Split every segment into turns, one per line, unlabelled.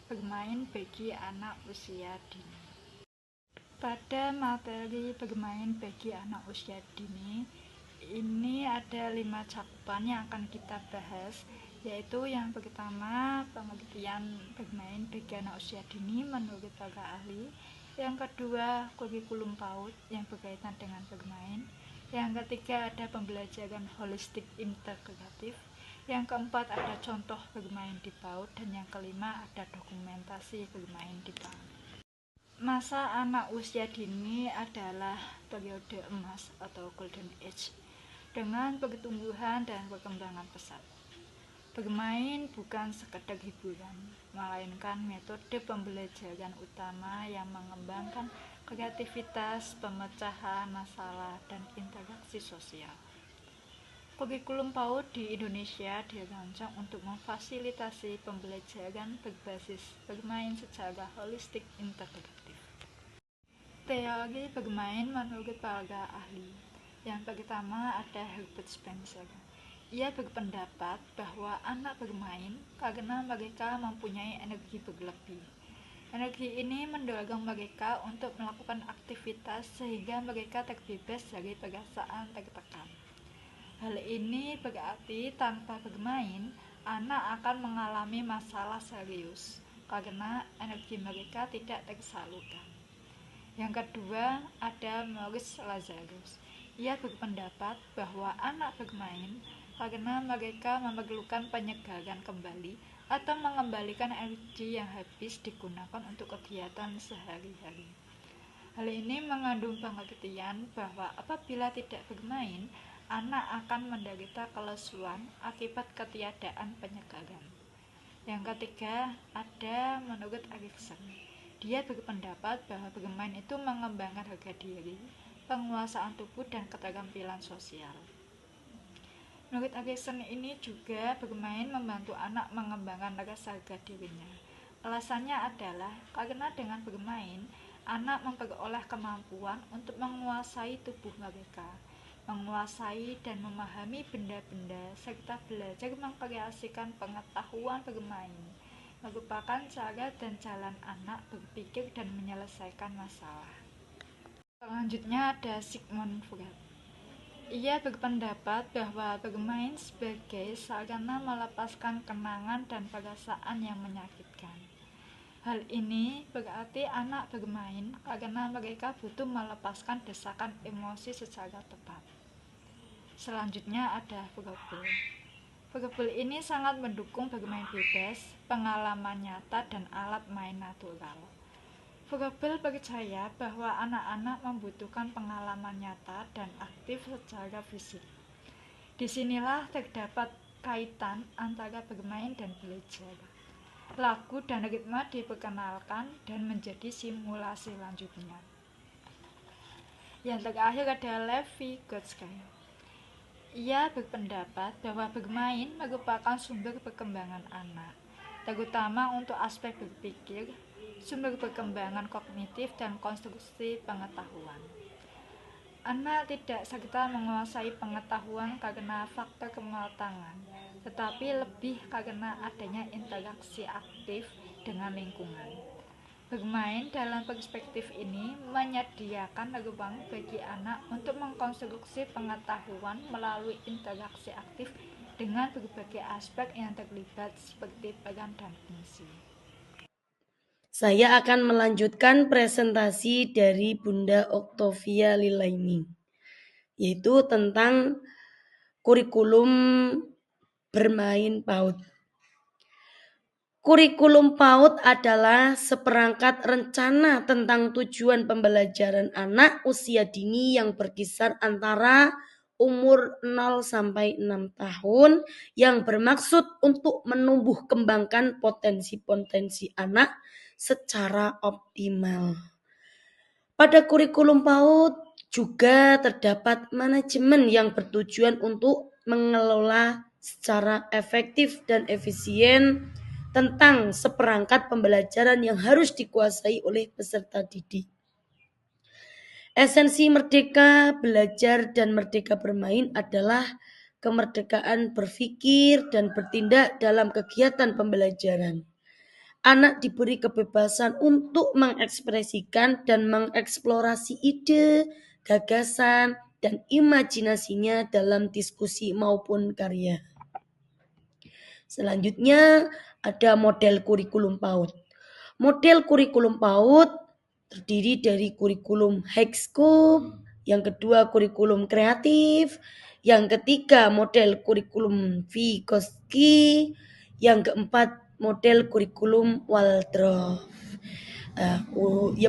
bermain bagi anak usia dini. Pada materi bermain bagi anak usia dini, ini ada 5 cakupan yang akan kita bahas, yaitu yang pertama, pengertian bermain bagi anak usia dini menurut para ahli. Yang kedua, kurikulum PAUD yang berkaitan dengan bermain. Yang ketiga, ada pembelajaran holistik integratif. Yang keempat, ada contoh bermain di PAUD. Dan yang kelima, ada dokumentasi bermain di PAUD. Masa anak usia dini adalah periode emas atau golden age dengan pertumbuhan dan perkembangan pesat. Bermain bukan sekedar hiburan, melainkan metode pembelajaran utama yang mengembangkan kreativitas, pemecahan masalah, dan interaksi sosial. Kurikulum PAUD di Indonesia dirancang untuk memfasilitasi pembelajaran berbasis bermain secara holistik integratif. Teori bermain menurut para ahli. Yang pertama ada Herbert Spencer. Ia berpendapat bahwa anak bermain karena mereka mempunyai energi berlebih. Energi ini mendorong mereka untuk melakukan aktivitas sehingga mereka terbebas dari perasaan tertekan. Hal ini berarti tanpa bermain, anak akan mengalami masalah serius karena energi mereka tidak tersalurkan. Yang kedua, ada Maurice Lazarus. Ia berpendapat bahwa anak bermain karena mereka memerlukan penyegaran kembali atau mengembalikan energi yang habis digunakan untuk kegiatan sehari-hari. Hal ini mengandung pengertian bahwa apabila tidak bermain, anak akan menderita kelesuan akibat ketiadaan penyegaran. Yang ketiga, ada menurut Erikson. Dia berpendapat bahwa bermain itu mengembangkan harga diri, penguasaan tubuh, dan keterampilan sosial. Menurut Erikson ini juga bermain membantu anak mengembangkan rasa harga dirinya. Alasannya adalah karena dengan bermain, anak memperoleh kemampuan untuk menguasai tubuh mereka, menguasai dan memahami benda-benda, serta belajar mengkreasikan pengetahuan bermain, merupakan cara dan jalan anak berpikir dan menyelesaikan masalah. Selanjutnya ada Sigmund Freud. Ia berpendapat bahwa bermain sebagai sarana melepaskan kenangan dan perasaan yang menyakitkan. Hal ini berarti anak bermain karena mereka butuh melepaskan desakan emosi secara tepat. Selanjutnya ada Froebel. Froebel ini sangat mendukung bermain bebas, pengalaman nyata, dan alat main natural. Froebel percaya bahwa anak-anak membutuhkan pengalaman nyata dan aktif secara fisik. Disinilah terdapat kaitan antara bermain dan belajar. Lagu dan ritme diperkenalkan dan menjadi simulasi lanjutnya. Yang terakhir ada Levi Gotsky. Ia berpendapat bahwa bermain merupakan sumber perkembangan anak, terutama untuk aspek berpikir, sumber perkembangan kognitif, dan konstruksi pengetahuan. Anak tidak serta menguasai pengetahuan karena faktor kematangan, tetapi lebih karena adanya interaksi aktif dengan lingkungan. Bermain dalam perspektif ini menyediakan ruang bagi anak untuk mengkonstruksi pengetahuan melalui interaksi aktif dengan berbagai aspek yang terlibat seperti peran dan fungsi.
Saya akan melanjutkan presentasi dari Bunda Octavia Lilaini, yaitu tentang kurikulum bermain PAUD. Kurikulum PAUD adalah seperangkat rencana tentang tujuan pembelajaran anak usia dini yang berkisar antara umur 0 sampai 6 tahun yang bermaksud untuk menumbuh kembangkan potensi-potensi anak secara optimal. Pada kurikulum PAUD juga terdapat manajemen yang bertujuan untuk mengelola secara efektif dan efisien tentang seperangkat pembelajaran yang harus dikuasai oleh peserta didik. Esensi merdeka belajar dan merdeka bermain adalah kemerdekaan berpikir dan bertindak dalam kegiatan pembelajaran. Anak diberi kebebasan untuk mengekspresikan dan mengeksplorasi ide, gagasan, dan imajinasinya dalam diskusi maupun karya. Selanjutnya ada model kurikulum PAUD. Model kurikulum PAUD terdiri dari kurikulum High-Scope, yang kedua kurikulum kreatif, yang ketiga model kurikulum Vygotsky, yang keempat model kurikulum Waldorf.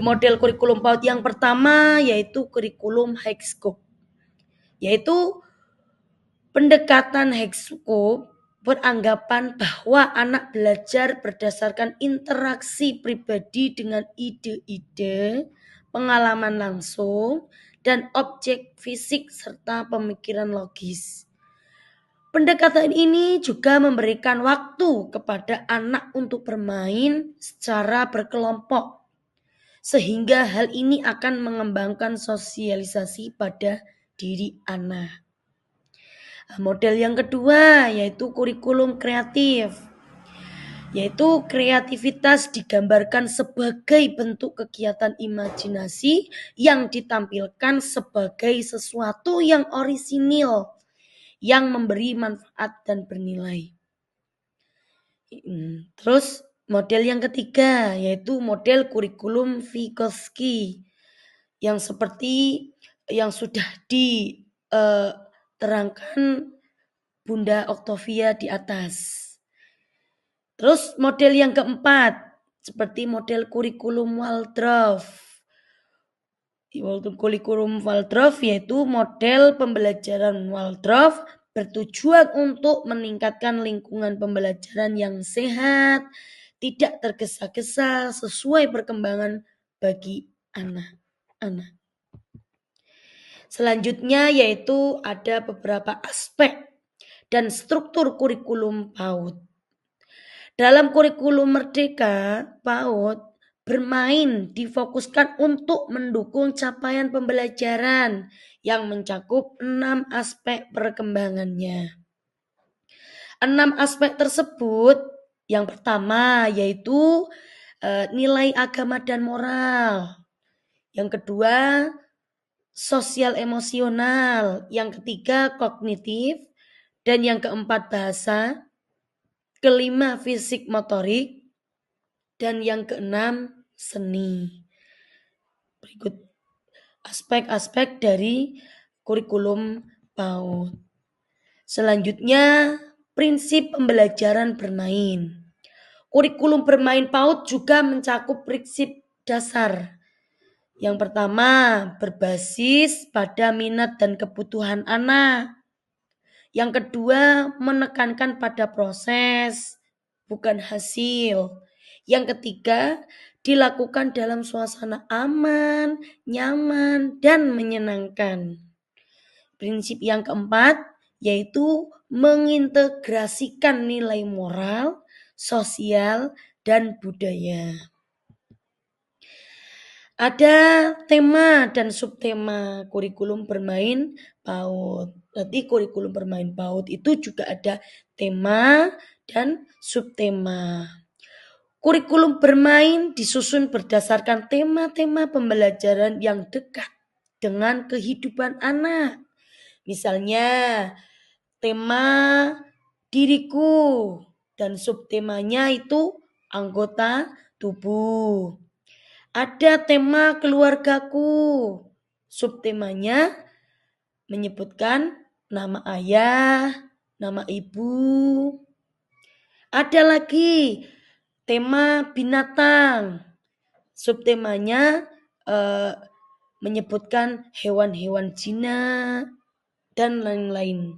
Model kurikulum PAUD yang pertama yaitu kurikulum High-Scope, yaitu pendekatan High-Scope beranggapan bahwa anak belajar berdasarkan interaksi pribadi dengan ide-ide, pengalaman langsung, dan objek fisik serta pemikiran logis. Pendekatan ini juga memberikan waktu kepada anak untuk bermain secara berkelompok, sehingga hal ini akan mengembangkan sosialisasi pada diri anak. Model yang kedua yaitu kurikulum kreatif, yaitu kreativitas digambarkan sebagai bentuk kegiatan imajinasi yang ditampilkan sebagai sesuatu yang orisinil, yang memberi manfaat dan bernilai. Terus model yang ketiga yaitu model kurikulum Vygotsky, yang seperti yang sudah diterangkan Bunda Octavia di atas. Terus model yang keempat seperti model kurikulum Waldorf. Kurikulum Waldorf yaitu model pembelajaran Waldorf bertujuan untuk meningkatkan lingkungan pembelajaran yang sehat, tidak tergesa-gesa, sesuai perkembangan bagi anak-anak. Selanjutnya yaitu ada beberapa aspek dan struktur kurikulum PAUD. Dalam kurikulum Merdeka, PAUD bermain difokuskan untuk mendukung capaian pembelajaran yang mencakup 6 aspek perkembangannya. 6 aspek tersebut, yang pertama yaitu nilai agama dan moral. Yang kedua, sosial emosional. Yang ketiga, kognitif. Dan yang keempat, bahasa. Kelima, fisik motorik. Dan yang keenam, seni. Berikut aspek-aspek dari kurikulum PAUD. Selanjutnya, prinsip pembelajaran bermain. Kurikulum bermain PAUD juga mencakup prinsip dasar. Yang pertama, berbasis pada minat dan kebutuhan anak. Yang kedua, menekankan pada proses, bukan hasil. Yang ketiga, dilakukan dalam suasana aman, nyaman, dan menyenangkan. Prinsip yang keempat, yaitu mengintegrasikan nilai moral, sosial, dan budaya. Ada tema dan subtema kurikulum bermain PAUD. Berarti kurikulum bermain PAUD itu juga ada tema dan subtema. Kurikulum bermain disusun berdasarkan tema-tema pembelajaran yang dekat dengan kehidupan anak. Misalnya tema diriku dan subtemanya itu anggota tubuh. Ada tema keluargaku, subtemanya menyebutkan nama ayah, nama ibu. Ada lagi tema binatang, subtemanya menyebutkan hewan-hewan jinak dan lain-lain.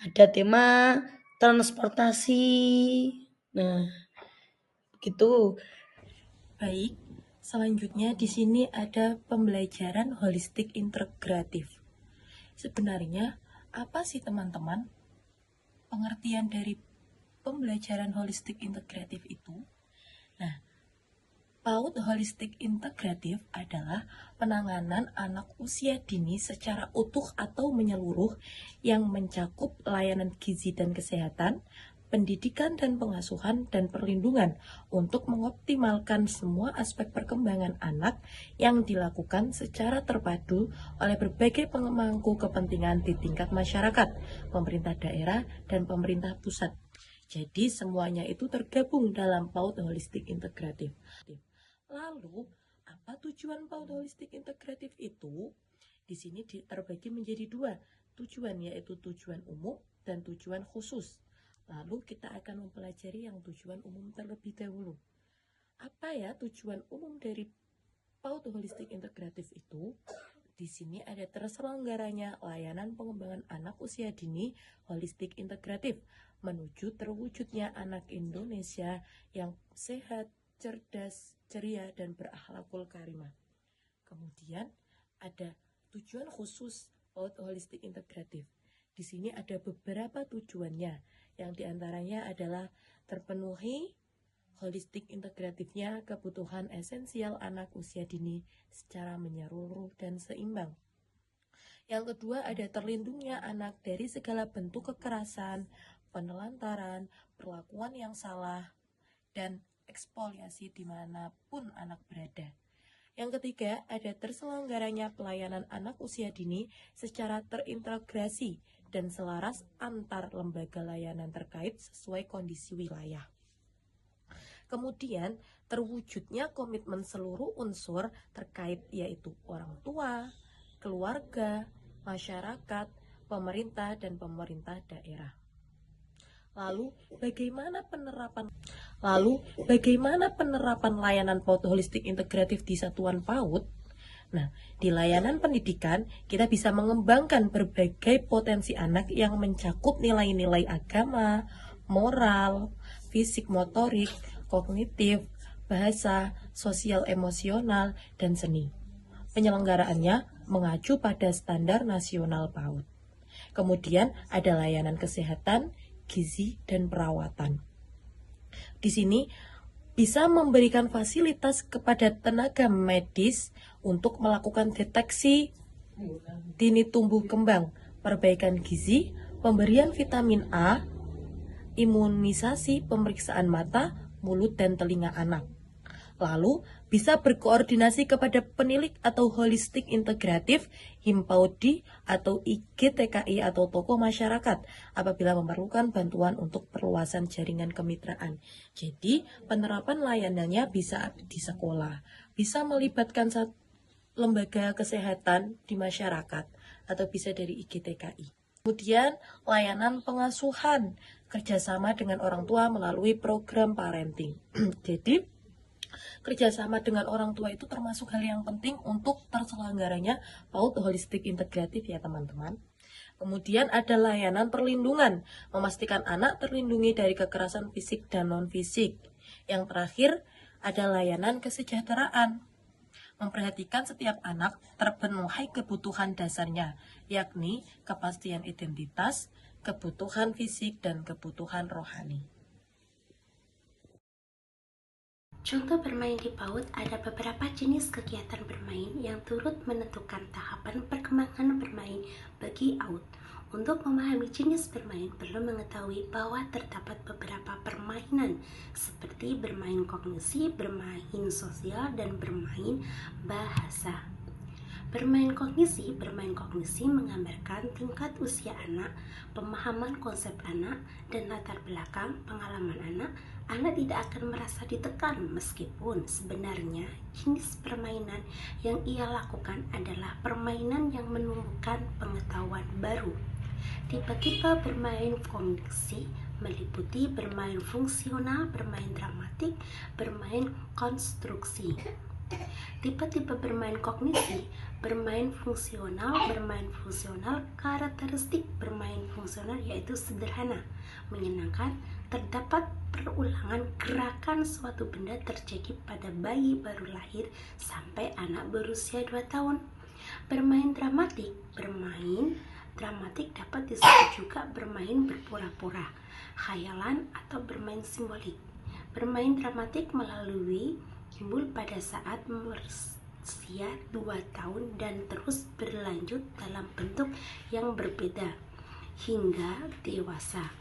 Ada tema transportasi. Nah, begitu.
Baik, selanjutnya di sini ada pembelajaran holistik integratif. Sebenarnya apa sih teman-teman pengertian dari pembelajaran holistik integratif itu? Nah, PAUD holistik integratif adalah penanganan anak usia dini secara utuh atau menyeluruh yang mencakup layanan gizi dan kesehatan, pendidikan dan pengasuhan dan perlindungan untuk mengoptimalkan semua aspek perkembangan anak yang dilakukan secara terpadu oleh berbagai pemangku kepentingan di tingkat masyarakat, pemerintah daerah, dan pemerintah pusat. Jadi semuanya itu tergabung dalam PAUD holistik integratif. Lalu, apa tujuan PAUD holistik integratif itu? Di sini terbagi menjadi dua tujuan, yaitu tujuan umum dan tujuan khusus. Lalu kita akan mempelajari yang tujuan umum terlebih dahulu. Apa ya tujuan umum dari PAUD holistik integratif itu? Di sini ada terselenggaranya layanan pengembangan anak usia dini holistik integratif menuju terwujudnya anak Indonesia yang sehat, cerdas, ceria, dan berakhlakul karimah. Kemudian ada tujuan khusus PAUD holistik integratif. Di sini ada beberapa tujuannya, yang diantaranya adalah terpenuhi holistik integratifnya kebutuhan esensial anak usia dini secara menyeluruh dan seimbang. Yang kedua ada terlindungnya anak dari segala bentuk kekerasan, penelantaran, perlakuan yang salah, dan ekspoliasi dimanapun anak berada. Yang ketiga, ada terselenggaranya pelayanan anak usia dini secara terintegrasi dan selaras antar lembaga layanan terkait sesuai kondisi wilayah. Kemudian, terwujudnya komitmen seluruh unsur terkait yaitu orang tua, keluarga, masyarakat, pemerintah, dan pemerintah daerah. Lalu, bagaimana penerapan layanan PAUD holistik integratif di satuan PAUD? Nah, di layanan pendidikan, kita bisa mengembangkan berbagai potensi anak yang mencakup nilai-nilai agama, moral, fisik motorik, kognitif, bahasa, sosial emosional, dan seni. Penyelenggaraannya mengacu pada standar nasional PAUD. Kemudian ada layanan kesehatan, gizi, dan perawatan. Di sini bisa memberikan fasilitas kepada tenaga medis untuk melakukan deteksi dini tumbuh kembang, perbaikan gizi, pemberian vitamin A, imunisasi, pemeriksaan mata, mulut, dan telinga anak. Lalu, bisa berkoordinasi kepada penilik atau holistik integratif, Himpaudi, atau IGTKI atau tokoh masyarakat apabila memerlukan bantuan untuk perluasan jaringan kemitraan. Jadi, penerapan layanannya bisa di sekolah, bisa melibatkan lembaga kesehatan di masyarakat, atau bisa dari IGTKI. Kemudian, layanan pengasuhan, kerjasama dengan orang tua melalui program parenting. Jadi, kerjasama dengan orang tua itu termasuk hal yang penting untuk terselenggaranya PAUD holistik integratif ya teman-teman. Kemudian ada layanan perlindungan, memastikan anak terlindungi dari kekerasan fisik dan non-fisik. Yang terakhir ada layanan kesejahteraan, memperhatikan setiap anak terpenuhi kebutuhan dasarnya, yakni kepastian identitas, kebutuhan fisik, dan kebutuhan rohani.
Contoh bermain di PAUD ada beberapa jenis kegiatan bermain yang turut menentukan tahapan perkembangan bermain bagi AUD. Untuk memahami jenis bermain perlu mengetahui bahwa terdapat beberapa permainan seperti bermain kognisi, bermain sosial, dan bermain bahasa. Bermain kognisi menggambarkan tingkat usia anak, pemahaman konsep anak, dan latar belakang pengalaman anak. Anak tidak akan merasa ditekan meskipun sebenarnya jenis permainan yang ia lakukan adalah permainan yang menumbuhkan pengetahuan baru. Tipe-tipe bermain kognisi meliputi bermain fungsional, bermain dramatik, bermain konstruksi. Tipe-tipe bermain kognisi, bermain fungsional, karakteristik bermain fungsional yaitu sederhana, menyenangkan, terdapat perulangan gerakan suatu benda terjadi pada bayi baru lahir sampai anak berusia 2 tahun. Bermain dramatik dapat disebut juga bermain berpura-pura, khayalan, atau bermain simbolik. Bermain dramatik timbul pada saat berusia 2 tahun dan terus berlanjut dalam bentuk yang berbeda, hingga dewasa.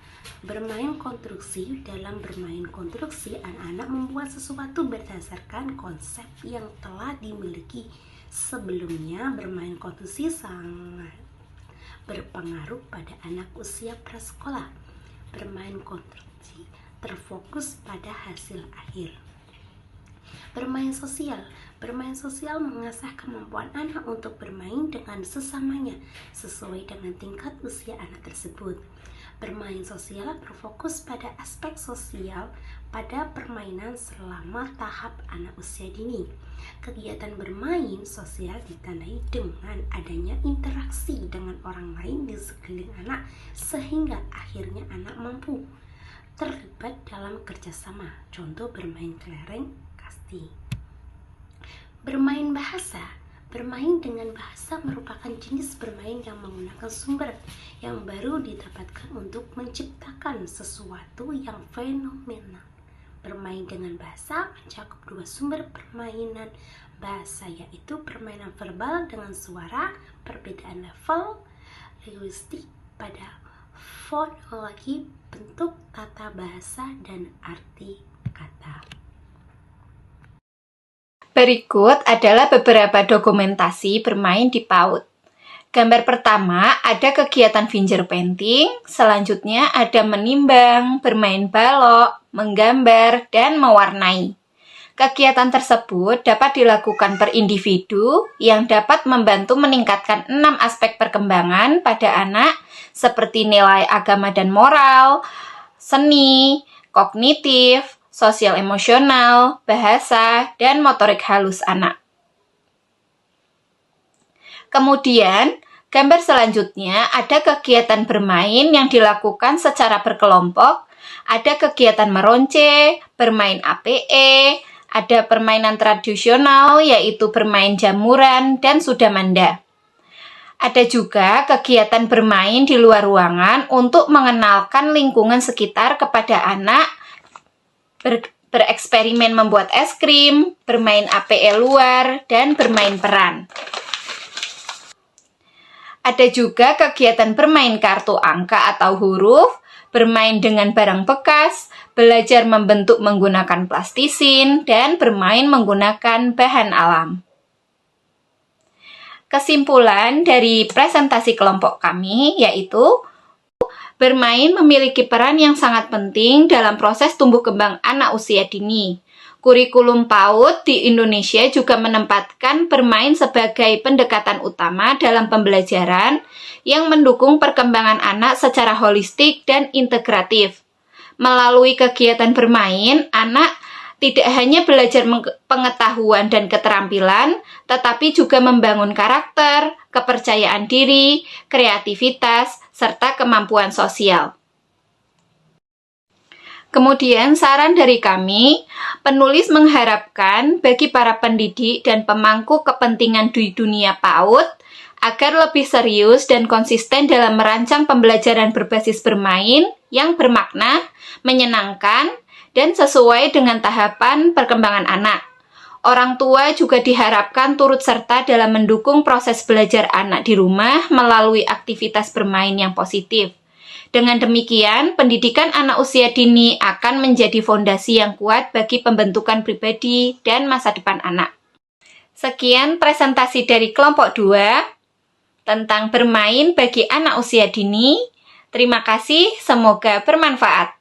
Bermain konstruksi. Dalam bermain konstruksi, anak-anak membuat sesuatu berdasarkan konsep yang telah dimiliki sebelumnya. Bermain konstruksi sangat berpengaruh pada anak usia prasekolah. Bermain konstruksi terfokus pada hasil akhir. Bermain sosial. Bermain sosial mengasah kemampuan anak untuk bermain dengan sesamanya sesuai dengan tingkat usia anak tersebut. Bermain sosial berfokus pada aspek sosial pada permainan selama tahap anak usia dini. Kegiatan bermain sosial ditandai dengan adanya interaksi dengan orang lain di sekeliling anak sehingga akhirnya anak mampu terlibat dalam kerjasama. Contoh bermain kelereng kasti. Bermain bahasa. Bermain dengan bahasa merupakan jenis bermain yang menggunakan sumber yang baru didapatkan untuk menciptakan sesuatu yang fenomenal. Bermain dengan bahasa mencakup dua sumber permainan bahasa, yaitu permainan verbal dengan suara, perbedaan level linguistik pada fonologi, bentuk tata bahasa, dan arti kata.
Berikut adalah beberapa dokumentasi bermain di PAUD. Gambar pertama ada kegiatan fingerpainting, selanjutnya ada menimbang, bermain balok, menggambar, dan mewarnai. Kegiatan tersebut dapat dilakukan per individu yang dapat membantu meningkatkan 6 aspek perkembangan pada anak seperti nilai agama dan moral, seni, kognitif, sosial emosional, bahasa, dan motorik halus anak. Kemudian, gambar selanjutnya ada kegiatan bermain yang dilakukan secara berkelompok, ada kegiatan meronce, bermain APE, ada permainan tradisional yaitu bermain jamuran dan sudamanda. Ada juga kegiatan bermain di luar ruangan untuk mengenalkan lingkungan sekitar kepada anak, bereksperimen membuat es krim, bermain APE luar, dan bermain peran. Ada juga kegiatan bermain kartu angka atau huruf, bermain dengan barang bekas, belajar membentuk menggunakan plastisin, dan bermain menggunakan bahan alam. Kesimpulan dari presentasi kelompok kami yaitu bermain memiliki peran yang sangat penting dalam proses tumbuh kembang anak usia dini. Kurikulum PAUD di Indonesia juga menempatkan bermain sebagai pendekatan utama dalam pembelajaran yang mendukung perkembangan anak secara holistik dan integratif. Melalui kegiatan bermain, anak tidak hanya belajar pengetahuan dan keterampilan, tetapi juga membangun karakter, kepercayaan diri, kreativitas, serta kemampuan sosial. Kemudian saran dari kami, penulis mengharapkan bagi para pendidik dan pemangku kepentingan di dunia PAUD agar lebih serius dan konsisten dalam merancang pembelajaran berbasis bermain yang bermakna, menyenangkan, dan sesuai dengan tahapan perkembangan anak. Orang tua juga diharapkan turut serta dalam mendukung proses belajar anak di rumah melalui aktivitas bermain yang positif. Dengan demikian, pendidikan anak usia dini akan menjadi fondasi yang kuat bagi pembentukan pribadi dan masa depan anak. Sekian presentasi dari kelompok 2 tentang bermain bagi anak usia dini. Terima kasih, semoga bermanfaat.